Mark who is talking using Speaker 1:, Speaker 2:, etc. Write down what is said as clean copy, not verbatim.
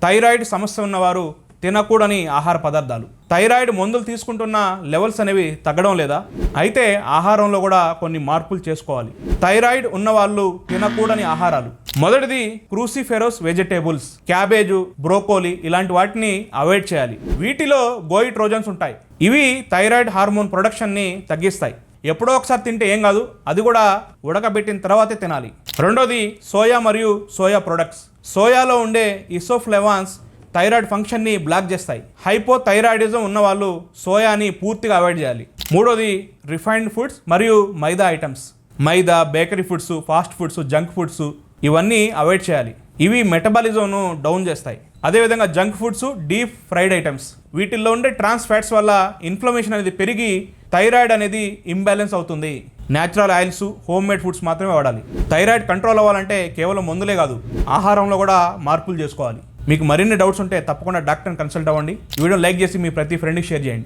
Speaker 1: Thyroid సమస్య ఉన్నవారు తినకూడని ఆహార పదార్థాలు. థైరాయిడ్ మందులు తీసుకుంటున్న లెవెల్స్ అనేవి తగ్గడం లేదా? అయితే ఆహారంలో కూడా కొన్ని మార్పులు చేసుకోవాలి. థైరాయిడ్ ఉన్నవాళ్ళు తినకూడని ఆహారాలు: మొదటిది క్రూసిఫెరోస్ వెజిటేబుల్స్, క్యాబేజు, బ్రోకోలీ ఇలాంటి వాటిని అవాయిడ్ చేయాలి. వీటిలో గోయిట్రోజన్స్ ఉంటాయి. ఇవి థైరాయిడ్ హార్మోన్ ప్రొడక్షన్ని తగ్గిస్తాయి. ఎప్పుడో ఒకసారి తింటే ఏం కాదు, అది కూడా ఉడకబెట్టిన తర్వాతే తినాలి. రెండోది సోయా మరియు సోయా ప్రొడక్ట్స్. సోయాలో ఉండే ఇసోఫ్లేవాన్స్ థైరాయిడ్ ఫంక్షన్ని బ్లాక్ చేస్తాయి. హైపోథైరాయిడిజం ఉన్నవాళ్ళు సోయాని పూర్తిగా అవాయిడ్ చేయాలి. మూడోది రిఫైన్డ్ ఫుడ్స్ మరియు maida items. Maida, bakery foods, fast foods, junk foods ఇవన్నీ అవాయిడ్ చేయాలి. ఇవి మెటబాలిజంను డౌన్ చేస్తాయి. అదేవిధంగా junk foods, deep fried items, వీటిల్లో ఉండే ట్రాన్స్ ఫ్యాట్స్ వల్ల ఇన్ఫ్లమేషన్ అనేది పెరిగి థైరాయిడ్ అనేది ఇంబ్యాలెన్స్ అవుతుంది. Natural oils, home made foods మాత్రమే వాడాలి. థైరాయిడ్ కంట్రోల్ అవ్వాలంటే కేవలం మందులే కాదు, ఆహారంలో కూడా మార్పులు చేసుకోవాలి. మీకు మరిన్ని డౌట్స్ ఉంటే తప్పకుండా డాక్టర్ని కన్సల్ట్ అవ్వండి. ఈ వీడియో లైక్ చేసి మీ ప్రతి ఫ్రెండ్కి షేర్ చేయండి.